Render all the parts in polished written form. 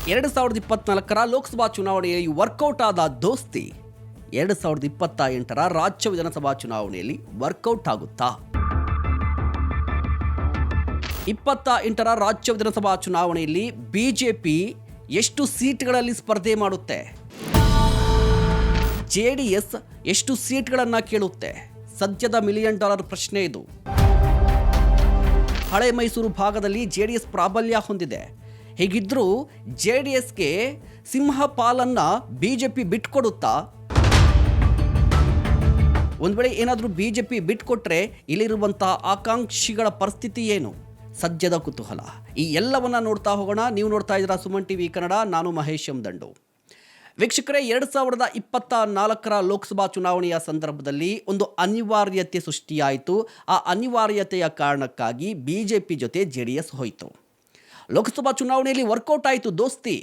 2024ರ ಲೋಕಸಭಾ ಚುನಾವಣೆಯಲ್ಲಿ ವರ್ಕೌಟ್ ಆದ ದೋಸ್ತಿ 2028ರ ರಾಜ್ಯ ವಿಧಾನಸಭಾ ಚುನಾವಣೆಯಲ್ಲಿ ವರ್ಕೌಟ್ ಆಗುತ್ತಾ? 28ರ ರಾಜ್ಯ ವಿಧಾನಸಭಾ ಚುನಾವಣೆಯಲ್ಲಿ ಬಿಜೆಪಿ ಎಷ್ಟು ಸೀಟ್ಗಳಲ್ಲಿ ಸ್ಪರ್ಧೆ ಮಾಡುತ್ತೆ? ಜೆಡಿಎಸ್ ಎಷ್ಟು ಸೀಟ್ಗಳನ್ನು ಕೇಳುತ್ತೆ? ಸದ್ಯದ $1 ಮಿಲಿಯನ್ ಪ್ರಶ್ನೆ ಇದು. ಹಳೆ ಮೈಸೂರು ಭಾಗದಲ್ಲಿ ಜೆಡಿಎಸ್ ಪ್ರಾಬಲ್ಯ ಹೊಂದಿದೆ. ಹೀಗಿದ್ರೂ ಜೆಡಿಎಸ್ಗೆ ಸಿಂಹ ಪಾಲನ್ನು ಬಿಜೆಪಿ ಬಿಟ್ಕೊಡುತ್ತಾ? ಒಂದು ವೇಳೆ ಏನಾದರೂ ಬಿಜೆಪಿ ಬಿಟ್ಕೊಟ್ರೆ ಇಲ್ಲಿರುವಂಥ ಆಕಾಂಕ್ಷಿಗಳ ಪರಿಸ್ಥಿತಿ ಏನು? ಸದ್ಯದ ಕುತೂಹಲ. ಈ ಎಲ್ಲವನ್ನ ನೋಡ್ತಾ ಹೋಗೋಣ. ನೀವು ನೋಡ್ತಾ ಇದ್ದೀರಾ ಸುಮನ್ ಟಿವಿ ಕನ್ನಡ. ನಾನು ಮಹೇಶ್ ಎಂ ದಂಡು. ವೀಕ್ಷಕರೇ, 2024ರ ಲೋಕಸಭಾ ಚುನಾವಣೆಯ ಸಂದರ್ಭದಲ್ಲಿ ಒಂದು ಅನಿವಾರ್ಯತೆ ಸೃಷ್ಟಿಯಾಯಿತು. ಆ ಅನಿವಾರ್ಯತೆಯ ಕಾರಣಕ್ಕಾಗಿ ಬಿಜೆಪಿ ಜೊತೆ ಜೆಡಿಎಸ್ ಹೋಯಿತು. ಲೋಕಸಭಾ ಚುನಾವಣೆಯಲ್ಲಿ ವರ್ಕೌಟ್ ಆಯಿತು ದೋಸ್ತಿ.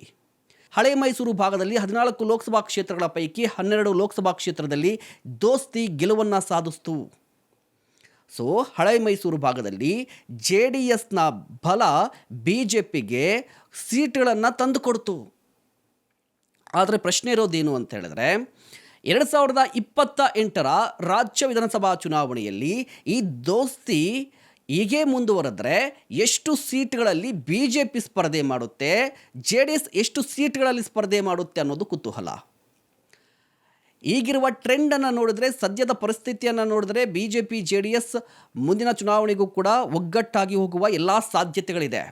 ಹಳೆ ಮೈಸೂರು ಭಾಗದಲ್ಲಿ 14 ಲೋಕಸಭಾ ಕ್ಷೇತ್ರಗಳ ಪೈಕಿ 12 ಲೋಕಸಭಾ ಕ್ಷೇತ್ರದಲ್ಲಿ ದೋಸ್ತಿ ಗೆಲುವನ್ನು ಸಾಧಿಸಿತು. ಸೊ ಹಳೆ ಮೈಸೂರು ಭಾಗದಲ್ಲಿ ಜೆ ಡಿ ಎಸ್ನ ಬಲ ಬಿಜೆಪಿಗೆ ಸೀಟ್ಗಳನ್ನು ತಂದುಕೊಡ್ತು. ಆದರೆ ಪ್ರಶ್ನೆ ಇರೋದೇನು ಅಂತ ಹೇಳಿದ್ರೆ, 2028ರ ರಾಜ್ಯ ವಿಧಾನಸಭಾ ಚುನಾವಣೆಯಲ್ಲಿ ಈ ದೋಸ್ತಿ ಹೀಗೆ ಮುಂದುವರೆದ್ರೆ ಎಷ್ಟು ಸೀಟ್ಗಳಲ್ಲಿ ಬಿಜೆಪಿ ಸ್ಪರ್ಧೆ ಮಾಡುತ್ತೆ, ಜೆ ಡಿ ಎಸ್ ಎಷ್ಟು ಸೀಟ್ಗಳಲ್ಲಿ ಸ್ಪರ್ಧೆ ಮಾಡುತ್ತೆ ಅನ್ನೋದು ಕುತೂಹಲ. ಈಗಿರುವ ಟ್ರೆಂಡನ್ನು ನೋಡಿದ್ರೆ, ಸದ್ಯದ ಪರಿಸ್ಥಿತಿಯನ್ನು ನೋಡಿದ್ರೆ ಬಿಜೆಪಿ ಜೆ ಡಿ ಎಸ್ ಮುಂದಿನ ಚುನಾವಣೆಗೂ ಕೂಡ ಒಗ್ಗಟ್ಟಾಗಿ ಹೋಗುವ ಎಲ್ಲ ಸಾಧ್ಯತೆಗಳಿದೆ.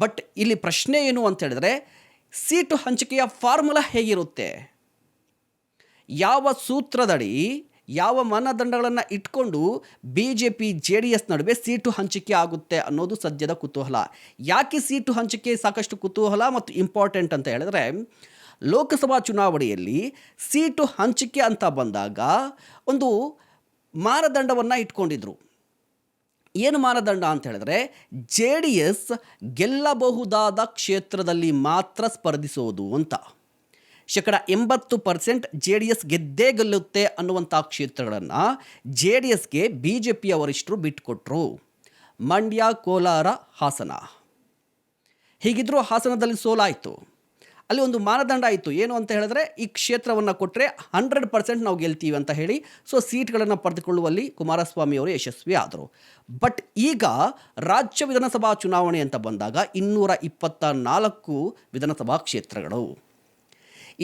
ಬಟ್ ಇಲ್ಲಿ ಪ್ರಶ್ನೆ ಏನು ಅಂತ ಹೇಳಿದ್ರೆ, ಸೀಟು ಹಂಚಿಕೆಯ ಫಾರ್ಮುಲಾ ಹೇಗಿರುತ್ತೆ? ಯಾವ ಸೂತ್ರದಡಿ, ಯಾವ ಮಾನದಂಡಗಳನ್ನು ಇಟ್ಕೊಂಡು ಬಿಜೆಪಿ ಜೆ ಡಿ ಎಸ್ ನಡುವೆ ಸೀಟು ಹಂಚಿಕೆ ಆಗುತ್ತೆ ಅನ್ನೋದು ಸದ್ಯದ ಕುತೂಹಲ. ಯಾಕೆ ಸೀಟು ಹಂಚಿಕೆ ಸಾಕಷ್ಟು ಕುತೂಹಲ ಮತ್ತು ಇಂಪಾರ್ಟೆಂಟ್ ಅಂತ ಹೇಳಿದ್ರೆ, ಲೋಕಸಭಾ ಚುನಾವಣೆಯಲ್ಲಿ ಸೀಟು ಹಂಚಿಕೆ ಅಂತ ಬಂದಾಗ ಒಂದು ಮಾನದಂಡವನ್ನು ಇಟ್ಕೊಂಡಿದ್ರು. ಏನು ಮಾನದಂಡ ಅಂತ ಹೇಳಿದ್ರೆ, ಜೆ ಡಿ ಎಸ್ ಗೆಲ್ಲಬಹುದಾದ ಕ್ಷೇತ್ರದಲ್ಲಿ ಮಾತ್ರ ಸ್ಪರ್ಧಿಸೋದು ಅಂತ. 80% ಜೆ ಡಿ ಎಸ್ ಗೆದ್ದೇ ಗೆಲ್ಲುತ್ತೆ ಅನ್ನುವಂಥ ಕ್ಷೇತ್ರಗಳನ್ನು ಜೆ ಡಿ ಎಸ್ಗೆ ಬಿ ಜೆ ಪಿಯ ವರಿಷ್ಠರು ಬಿಟ್ಟುಕೊಟ್ರು. ಮಂಡ್ಯ, ಕೋಲಾರ, ಹಾಸನ. ಹೀಗಿದ್ರೂ ಹಾಸನದಲ್ಲಿ ಸೋಲಾಯಿತು. ಅಲ್ಲಿ ಒಂದು ಮಾನದಂಡ ಆಯಿತು. ಏನು ಅಂತ ಹೇಳಿದ್ರೆ, ಈ ಕ್ಷೇತ್ರವನ್ನು ಕೊಟ್ಟರೆ 100% ನಾವು ಗೆಲ್ತೀವಿ ಅಂತ ಹೇಳಿ. ಸೊ ಸೀಟ್ಗಳನ್ನು ಪಡೆದುಕೊಳ್ಳುವಲ್ಲಿ ಕುಮಾರಸ್ವಾಮಿ ಅವರು ಯಶಸ್ವಿ ಆದರು. ಬಟ್ ಈಗ ರಾಜ್ಯ ವಿಧಾನಸಭಾ ಚುನಾವಣೆ ಅಂತ ಬಂದಾಗ 224 ವಿಧಾನಸಭಾ ಕ್ಷೇತ್ರಗಳು.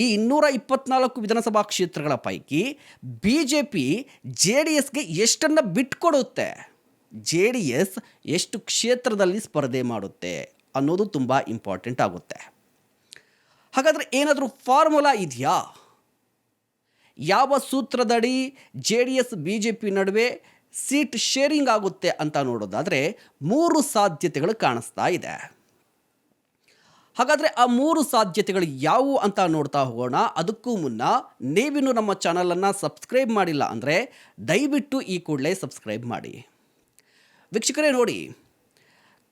ಈ 224 ವಿಧಾನಸಭಾ ಕ್ಷೇತ್ರಗಳ ಪೈಕಿ B J P J D ಎಸ್ಗೆ ಎಷ್ಟನ್ನು ಬಿಟ್ಕೊಡುತ್ತೆ, ಜೆ ಡಿ ಎಸ್ ಎಷ್ಟು ಕ್ಷೇತ್ರದಲ್ಲಿ ಸ್ಪರ್ಧೆ ಮಾಡುತ್ತೆ ಅನ್ನೋದು ತುಂಬ ಇಂಪಾರ್ಟೆಂಟ್ ಆಗುತ್ತೆ. ಹಾಗಾದರೆ ಏನಾದರೂ ಫಾರ್ಮುಲಾ ಇದೆಯಾ? ಯಾವ ಸೂತ್ರದಡಿ J D S B J P ನಡುವೆ ಸೀಟ್ ಶೇರಿಂಗ್ ಆಗುತ್ತೆ ಅಂತ ನೋಡೋದಾದರೆ 3 ಸಾಧ್ಯತೆಗಳು ಕಾಣಿಸ್ತಾ ಇದೆ. ಹಾಗಾದರೆ ಆ 3 ಸಾಧ್ಯತೆಗಳು ಯಾವುವು ಅಂತ ನೋಡ್ತಾ ಹೋಗೋಣ. ಅದಕ್ಕೂ ಮುನ್ನ ನೀವಿನ್ನೂ ನಮ್ಮ ಚಾನಲನ್ನು ಸಬ್ಸ್ಕ್ರೈಬ್ ಮಾಡಿಲ್ಲ ಅಂದರೆ ದಯವಿಟ್ಟು ಈ ಕೂಡಲೇ ಸಬ್ಸ್ಕ್ರೈಬ್ ಮಾಡಿ. ವೀಕ್ಷಕರೇ ನೋಡಿ,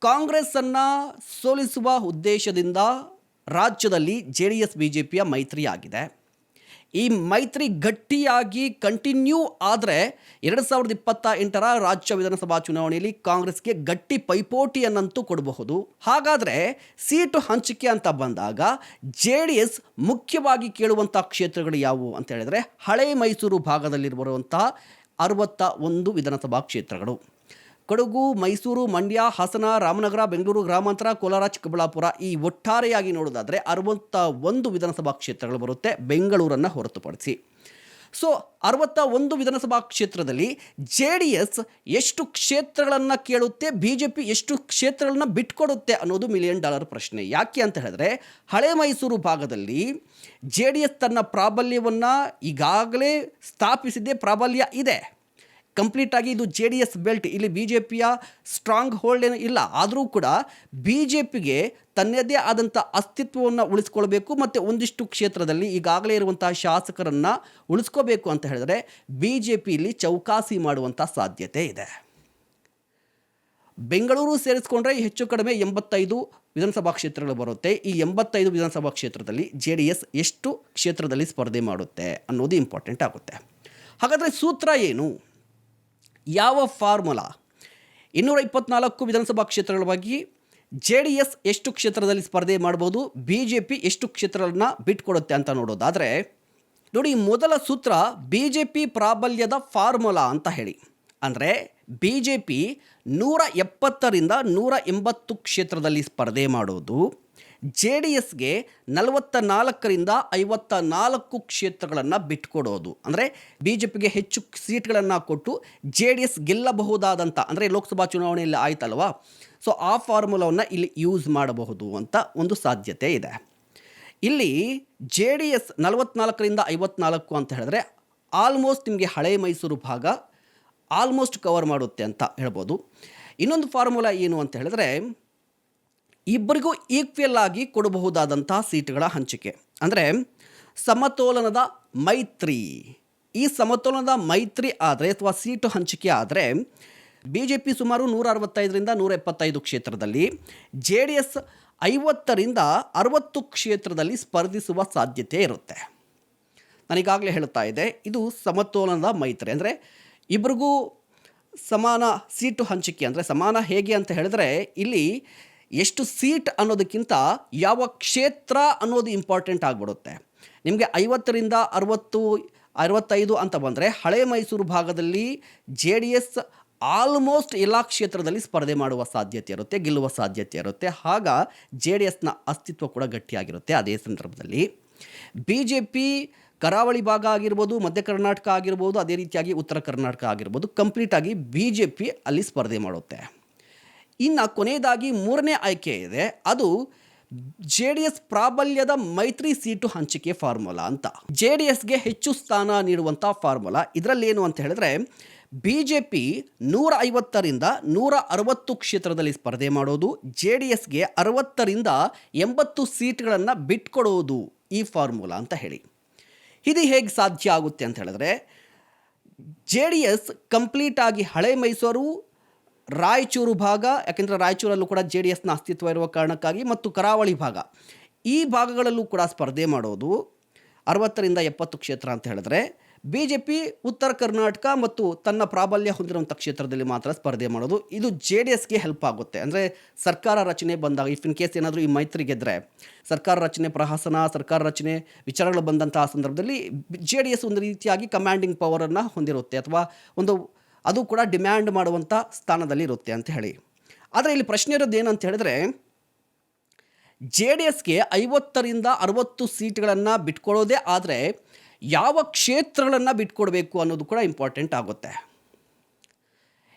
ಕಾಂಗ್ರೆಸ್ಸನ್ನು ಸೋಲಿಸುವ ಉದ್ದೇಶದಿಂದ ರಾಜ್ಯದಲ್ಲಿ J D S B J ಪಿಯ ಮೈತ್ರಿ ಆಗಿದೆ. ಈ ಮೈತ್ರಿ ಗಟ್ಟಿಯಾಗಿ ಕಂಟಿನ್ಯೂ ಆದರೆ 2028ರ ರಾಜ್ಯ ವಿಧಾನಸಭಾ ಚುನಾವಣೆಯಲ್ಲಿ ಕಾಂಗ್ರೆಸ್ಗೆ ಗಟ್ಟಿ ಪೈಪೋಟಿಯನ್ನಂತೂ ಕೊಡಬಹುದು. ಹಾಗಾದರೆ ಸೀಟು ಹಂಚಿಕೆ ಅಂತ ಬಂದಾಗ ಜೆ ಡಿ ಎಸ್ ಮುಖ್ಯವಾಗಿ ಕೇಳುವಂಥ ಕ್ಷೇತ್ರಗಳು ಯಾವುವು ಅಂತ ಹೇಳಿದರೆ, ಹಳೆ ಮೈಸೂರು ಭಾಗದಲ್ಲಿರುವಂಥ 61 ವಿಧಾನಸಭಾ ಕ್ಷೇತ್ರಗಳು. ಕೊಡಗು, ಮೈಸೂರು, ಮಂಡ್ಯ, ಹಾಸನ, ರಾಮನಗರ, ಬೆಂಗಳೂರು ಗ್ರಾಮಾಂತರ, ಕೋಲಾರ, ಚಿಕ್ಕಬಳ್ಳಾಪುರ, ಈ ಒಟ್ಟಾರೆಯಾಗಿ ನೋಡೋದಾದರೆ 61 ವಿಧಾನಸಭಾ ಕ್ಷೇತ್ರಗಳು ಬರುತ್ತೆ, ಬೆಂಗಳೂರನ್ನು ಹೊರತುಪಡಿಸಿ. ಸೊ 61 ವಿಧಾನಸಭಾ ಕ್ಷೇತ್ರದಲ್ಲಿ ಜೆ ಡಿ ಎಸ್ ಎಷ್ಟು ಕ್ಷೇತ್ರಗಳನ್ನು ಕೇಳುತ್ತೆ, ಬಿ ಜೆ ಪಿ ಎಷ್ಟು ಕ್ಷೇತ್ರಗಳನ್ನು ಬಿಟ್ಕೊಡುತ್ತೆ ಅನ್ನೋದು $1 ಮಿಲಿಯನ್ ಪ್ರಶ್ನೆ. ಯಾಕೆ ಅಂತ ಹೇಳಿದ್ರೆ, ಹಳೆ ಮೈಸೂರು ಭಾಗದಲ್ಲಿ ಜೆ ಡಿ ಎಸ್ ತನ್ನ ಪ್ರಾಬಲ್ಯವನ್ನು ಈಗಾಗಲೇ ಸ್ಥಾಪಿಸಿದ್ದೇ, ಪ್ರಾಬಲ್ಯ ಇದೆ. ಕಂಪ್ಲೀಟಾಗಿ ಇದು ಜೆ ಡಿ ಎಸ್ ಬೆಲ್ಟ್. ಇಲ್ಲಿ ಬಿ ಜೆ ಪಿಯ ಸ್ಟ್ರಾಂಗ್ ಹೋಲ್ಡ್ ಏನು ಇಲ್ಲ. ಆದರೂ ಕೂಡ ಬಿ ಜೆ ಪಿಗೆ ತನ್ನದೇ ಆದಂಥ ಅಸ್ತಿತ್ವವನ್ನು ಉಳಿಸ್ಕೊಳ್ಬೇಕು ಮತ್ತು ಒಂದಿಷ್ಟು ಕ್ಷೇತ್ರದಲ್ಲಿ ಈಗಾಗಲೇ ಇರುವಂಥ ಶಾಸಕರನ್ನು ಉಳಿಸ್ಕೋಬೇಕು ಅಂತ ಹೇಳಿದ್ರೆ ಬಿ ಜೆ ಪಿಯಲ್ಲಿ ಚೌಕಾಸಿ ಮಾಡುವಂಥ ಸಾಧ್ಯತೆ ಇದೆ. ಬೆಂಗಳೂರು ಸೇರಿಸ್ಕೊಂಡ್ರೆ ಹೆಚ್ಚು ಕಡಿಮೆ 85 ವಿಧಾನಸಭಾ ಕ್ಷೇತ್ರಗಳು ಬರುತ್ತೆ. ಈ 85 ವಿಧಾನಸಭಾ ಕ್ಷೇತ್ರದಲ್ಲಿ ಜೆ ಡಿ ಎಸ್ ಎಷ್ಟು ಕ್ಷೇತ್ರದಲ್ಲಿ ಸ್ಪರ್ಧೆ ಮಾಡುತ್ತೆ ಅನ್ನೋದು ಇಂಪಾರ್ಟೆಂಟ್ ಆಗುತ್ತೆ. ಹಾಗಾದರೆ ಸೂತ್ರ ಏನು? ಯಾವ ಫಾರ್ಮುಲಾ? 224 ವಿಧಾನಸಭಾ ಕ್ಷೇತ್ರಗಳ ಬಗ್ಗೆ JDS ಎಷ್ಟು ಕ್ಷೇತ್ರದಲ್ಲಿ ಸ್ಪರ್ಧೆ ಮಾಡ್ಬೋದು, BJP ಎಷ್ಟು ಕ್ಷೇತ್ರಗಳನ್ನ ಬಿಟ್ಕೊಡುತ್ತೆ ಅಂತ ನೋಡೋದಾದರೆ ನೋಡಿ, ಮೊದಲ ಸೂತ್ರ BJP ಪ್ರಾಬಲ್ಯದ ಫಾರ್ಮುಲಾ ಅಂತ ಹೇಳಿ. ಅಂದರೆ BJP 170ರಿಂದ 180 ಕ್ಷೇತ್ರದಲ್ಲಿ ಸ್ಪರ್ಧೆ ಮಾಡೋದು, JDSಗೆ 44ರಿಂದ 54 ಕ್ಷೇತ್ರಗಳನ್ನು ಬಿಟ್ಕೊಡೋದು. ಅಂದರೆ BJPಗೆ ಹೆಚ್ಚು ಸೀಟ್ಗಳನ್ನು ಕೊಟ್ಟು JDS ಗೆಲ್ಲಬಹುದಾದಂಥ, ಅಂದರೆ ಲೋಕಸಭಾ ಚುನಾವಣೆಯಲ್ಲಿ ಆಯ್ತಲ್ವಾ, ಸೊ ಆ ಫಾರ್ಮುಲಾವನ್ನು ಇಲ್ಲಿ ಯೂಸ್ ಮಾಡಬಹುದು ಅಂತ ಒಂದು ಸಾಧ್ಯತೆ ಇದೆ. ಇಲ್ಲಿ JDS 44ರಿಂದ 54 ಅಂತ ಹೇಳಿದ್ರೆ ಆಲ್ಮೋಸ್ಟ್ ನಿಮಗೆ ಹಳೆ ಮೈಸೂರು ಭಾಗ ಆಲ್ಮೋಸ್ಟ್ ಕವರ್ ಮಾಡುತ್ತೆ ಅಂತ ಹೇಳ್ಬೋದು. ಇನ್ನೊಂದು ಫಾರ್ಮುಲಾ ಏನು ಅಂತ ಹೇಳಿದ್ರೆ, ಇಬ್ಬರಿಗೂ ಈಕ್ವಲ್ ಆಗಿ ಕೊಡಬಹುದಾದಂತಹ ಸೀಟ್ಗಳ ಹಂಚಿಕೆ, ಅಂದರೆ ಸಮತೋಲನದ ಮೈತ್ರಿ. ಈ ಸಮತೋಲನದ ಮೈತ್ರಿ ಆದರೆ ಅಥವಾ ಸೀಟು ಹಂಚಿಕೆ ಆದರೆ BJP ಸುಮಾರು 165ರಿಂದ 175 ಕ್ಷೇತ್ರದಲ್ಲಿ, JDS 50ರಿಂದ 60 ಕ್ಷೇತ್ರದಲ್ಲಿ ಸ್ಪರ್ಧಿಸುವ ಸಾಧ್ಯತೆ ಇರುತ್ತೆ. ನಾನೀಗಾಗಲೇ ಹೇಳ್ತಾ ಇದ್ದೆ, ಇದು ಸಮತೋಲನದ ಮೈತ್ರಿ, ಅಂದರೆ ಇಬ್ರಿಗೂ ಸಮಾನ ಸೀಟು ಹಂಚಿಕೆ. ಅಂದರೆ ಸಮಾನ ಹೇಗೆ ಅಂತ ಹೇಳಿದ್ರೆ, ಇಲ್ಲಿ ಎಷ್ಟು ಸೀಟ್ ಅನ್ನೋದಕ್ಕಿಂತ ಯಾವ ಕ್ಷೇತ್ರ ಅನ್ನೋದು ಇಂಪಾರ್ಟೆಂಟ್ ಆಗಿಬಿಡುತ್ತೆ. ನಿಮಗೆ 50ರಿಂದ 60, 65 ಅಂತ ಬಂದರೆ ಹಳೆ ಮೈಸೂರು ಭಾಗದಲ್ಲಿ JDS ಆಲ್ಮೋಸ್ಟ್ ಎಲ್ಲ ಕ್ಷೇತ್ರದಲ್ಲಿ ಸ್ಪರ್ಧೆ ಮಾಡುವ ಸಾಧ್ಯತೆ ಇರುತ್ತೆ, ಗೆಲ್ಲುವ ಸಾಧ್ಯತೆ ಇರುತ್ತೆ. ಆಗ JDSನ ಅಸ್ತಿತ್ವ ಕೂಡ ಗಟ್ಟಿಯಾಗಿರುತ್ತೆ. ಅದೇ ಸಂದರ್ಭದಲ್ಲಿ BJP ಕರಾವಳಿ ಭಾಗ ಆಗಿರ್ಬೋದು, ಮಧ್ಯ ಕರ್ನಾಟಕ ಆಗಿರ್ಬೋದು, ಅದೇ ರೀತಿಯಾಗಿ ಉತ್ತರ ಕರ್ನಾಟಕ ಆಗಿರ್ಬೋದು, ಕಂಪ್ಲೀಟಾಗಿ BJP ಅಲ್ಲಿ ಸ್ಪರ್ಧೆ ಮಾಡುತ್ತೆ. ಇನ್ನು ಕೊನೆಯದಾಗಿ ಮೂರನೇ ಆಯ್ಕೆ ಇದೆ, ಅದು JDS ಪ್ರಾಬಲ್ಯದ ಮೈತ್ರಿ ಸೀಟು ಹಂಚಿಕೆ ಫಾರ್ಮುಲಾ ಅಂತ. JDSಗೆ ಹೆಚ್ಚು ಸ್ಥಾನ ನೀಡುವಂಥ ಫಾರ್ಮುಲಾ. ಇದರಲ್ಲೇನು ಅಂತ ಹೇಳಿದ್ರೆ, BJP 150ರಿಂದ 160 ಕ್ಷೇತ್ರದಲ್ಲಿ ಸ್ಪರ್ಧೆ ಮಾಡೋದು, JDSಗೆ 60ರಿಂದ 80 ಸೀಟ್ಗಳನ್ನು ಬಿಟ್ಕೊಡೋದು ಈ ಫಾರ್ಮುಲಾ ಅಂತ ಹೇಳಿ. ಇದು ಹೇಗೆ ಸಾಧ್ಯ ಆಗುತ್ತೆ ಅಂತ ಹೇಳಿದ್ರೆ, JDS ಕಂಪ್ಲೀಟಾಗಿ ಹಳೆ ಮೈಸೂರು, ರಾಯಚೂರು ಭಾಗ, ಯಾಕೆಂದರೆ ರಾಯಚೂರಲ್ಲೂ ಕೂಡ JDSನ ಅಸ್ತಿತ್ವ ಇರುವ ಕಾರಣಕ್ಕಾಗಿ, ಮತ್ತು ಕರಾವಳಿ ಭಾಗ, ಈ ಭಾಗಗಳಲ್ಲೂ ಕೂಡ ಸ್ಪರ್ಧೆ ಮಾಡೋದು 60ರಿಂದ 70 ಕ್ಷೇತ್ರ ಅಂತ ಹೇಳಿದ್ರೆ, BJP ಉತ್ತರ ಕರ್ನಾಟಕ ಮತ್ತು ತನ್ನ ಪ್ರಾಬಲ್ಯ ಹೊಂದಿರುವಂಥ ಕ್ಷೇತ್ರದಲ್ಲಿ ಮಾತ್ರ ಸ್ಪರ್ಧೆ ಮಾಡೋದು. ಇದು JDSಗೆ ಹೆಲ್ಪ್ ಆಗುತ್ತೆ. ಅಂದರೆ ಸರ್ಕಾರ ರಚನೆ ಬಂದಾಗ, ಇಫ್ ಇನ್ ಕೇಸ್ ಏನಾದರೂ ಈ ಮೈತ್ರಿ ಗೆದ್ದರೆ, ಸರ್ಕಾರ ರಚನೆ, ಪ್ರಹಸನ, ಸರ್ಕಾರ ರಚನೆ ವಿಚಾರಗಳು ಬಂದಂತಹ ಸಂದರ್ಭದಲ್ಲಿ JDS ಒಂದು ರೀತಿಯಾಗಿ ಕಮಾಂಡಿಂಗ್ ಪವರನ್ನು ಹೊಂದಿರುತ್ತೆ, ಅಥವಾ ಅದು ಕೂಡ ಡಿಮ್ಯಾಂಡ್ ಮಾಡುವಂಥ ಸ್ಥಾನದಲ್ಲಿ ಇರುತ್ತೆ ಅಂತ ಹೇಳಿ. ಆದರೆ ಇಲ್ಲಿ ಪ್ರಶ್ನೆ ಇರೋದು ಏನಂತ ಹೇಳಿದ್ರೆ, JDSಗೆ 50ರಿಂದ 60 ಸೀಟ್ಗಳನ್ನು ಬಿಟ್ಕೊಳ್ಳೋದೇ ಆದರೆ ಯಾವ ಕ್ಷೇತ್ರಗಳನ್ನು ಬಿಟ್ಕೊಡ್ಬೇಕು ಅನ್ನೋದು ಕೂಡ ಇಂಪಾರ್ಟೆಂಟ್ ಆಗುತ್ತೆ.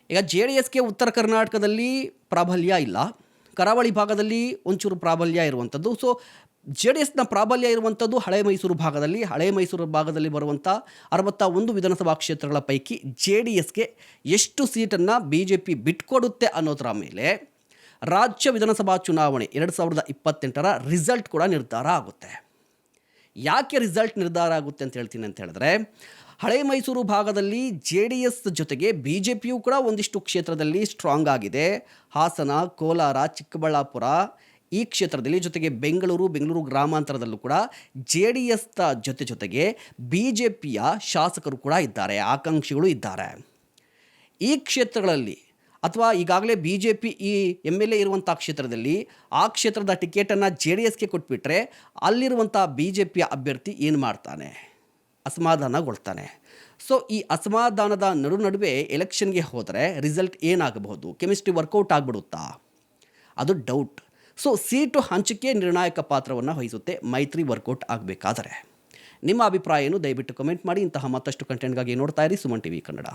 ಈಗ JDSಗೆ ಉತ್ತರ ಕರ್ನಾಟಕದಲ್ಲಿ ಪ್ರಾಬಲ್ಯ ಇಲ್ಲ, ಕರಾವಳಿ ಭಾಗದಲ್ಲಿ ಒಂಚೂರು ಪ್ರಾಬಲ್ಯ ಇರುವಂಥದ್ದು. ಸೊ JDSನ ಪ್ರಾಬಲ್ಯ ಇರುವಂಥದ್ದು ಹಳೆ ಮೈಸೂರು ಭಾಗದಲ್ಲಿ ಬರುವಂಥ 61 ವಿಧಾನಸಭಾ ಕ್ಷೇತ್ರಗಳ ಪೈಕಿ JDSಗೆ ಎಷ್ಟು ಸೀಟನ್ನು BJP ಬಿಟ್ಕೊಡುತ್ತೆ ಅನ್ನೋದರ ಮೇಲೆ ರಾಜ್ಯ ವಿಧಾನಸಭಾ ಚುನಾವಣೆ 2028ರ ರಿಸಲ್ಟ್ ಕೂಡ ನಿರ್ಧಾರ ಆಗುತ್ತೆ. ಯಾಕೆ ರಿಸಲ್ಟ್ ನಿರ್ಧಾರ ಆಗುತ್ತೆ ಅಂತ ಹೇಳ್ತೀನಿ ಅಂತ ಹೇಳಿದ್ರೆ, ಹಳೆ ಮೈಸೂರು ಭಾಗದಲ್ಲಿ JDS ಜೊತೆಗೆ BJPಯು ಕೂಡ ಒಂದಿಷ್ಟು ಕ್ಷೇತ್ರದಲ್ಲಿ ಸ್ಟ್ರಾಂಗ್ ಆಗಿದೆ. ಹಾಸನ, ಕೋಲಾರ, ಚಿಕ್ಕಬಳ್ಳಾಪುರ ಈ ಕ್ಷೇತ್ರದಲ್ಲಿ, ಜೊತೆಗೆ ಬೆಂಗಳೂರು ಗ್ರಾಮಾಂತರದಲ್ಲೂ ಕೂಡ JDS ಜೊತೆಗೆ BJPಯ ಶಾಸಕರು ಕೂಡ ಇದ್ದಾರೆ, ಆಕಾಂಕ್ಷಿಗಳು ಇದ್ದಾರೆ. ಈ ಕ್ಷೇತ್ರಗಳಲ್ಲಿ ಅಥವಾ ಈಗಾಗಲೇ BJP ಈ MLA ಇರುವಂಥ ಕ್ಷೇತ್ರದಲ್ಲಿ ಆ ಕ್ಷೇತ್ರದ ಟಿಕೆಟನ್ನು JDSಗೆ ಕೊಟ್ಬಿಟ್ರೆ ಅಲ್ಲಿರುವಂಥ BJPಯ ಅಭ್ಯರ್ಥಿ ಏನು ಮಾಡ್ತಾನೆ? ಅಸಮಾಧಾನಗೊಳ್ತಾನೆ. ಸೊ ಈ ಅಸಮಾಧಾನದ ನಡುವೆ ಎಲೆಕ್ಷನ್ಗೆ ಹೋದರೆ ರಿಸಲ್ಟ್ ಏನಾಗಬಹುದು? ಕೆಮಿಸ್ಟ್ರಿ ವರ್ಕೌಟ್ ಆಗಿಬಿಡುತ್ತಾ? ಅದು ಡೌಟ್. ಸೊ ಸೀಟು ಹಂಚಿಕೆ ನಿರ್ಣಾಯಕ ಪಾತ್ರವನ್ನು ವಹಿಸುತ್ತೆ ಮೈತ್ರಿ ವರ್ಕೌಟ್ ಆಗಬೇಕಾದರೆ. ನಿಮ್ಮ ಅಭಿಪ್ರಾಯ ಏನು? ದಯವಿಟ್ಟು ಕಮೆಂಟ್ ಮಾಡಿ. ಇಂತಹ ಮತ್ತಷ್ಟು ಕಂಟೆಂಟ್ಗಾಗಿ ನೋಡ್ತಾ ಇರಿ ಸುಮನ್ TV ಕನ್ನಡ.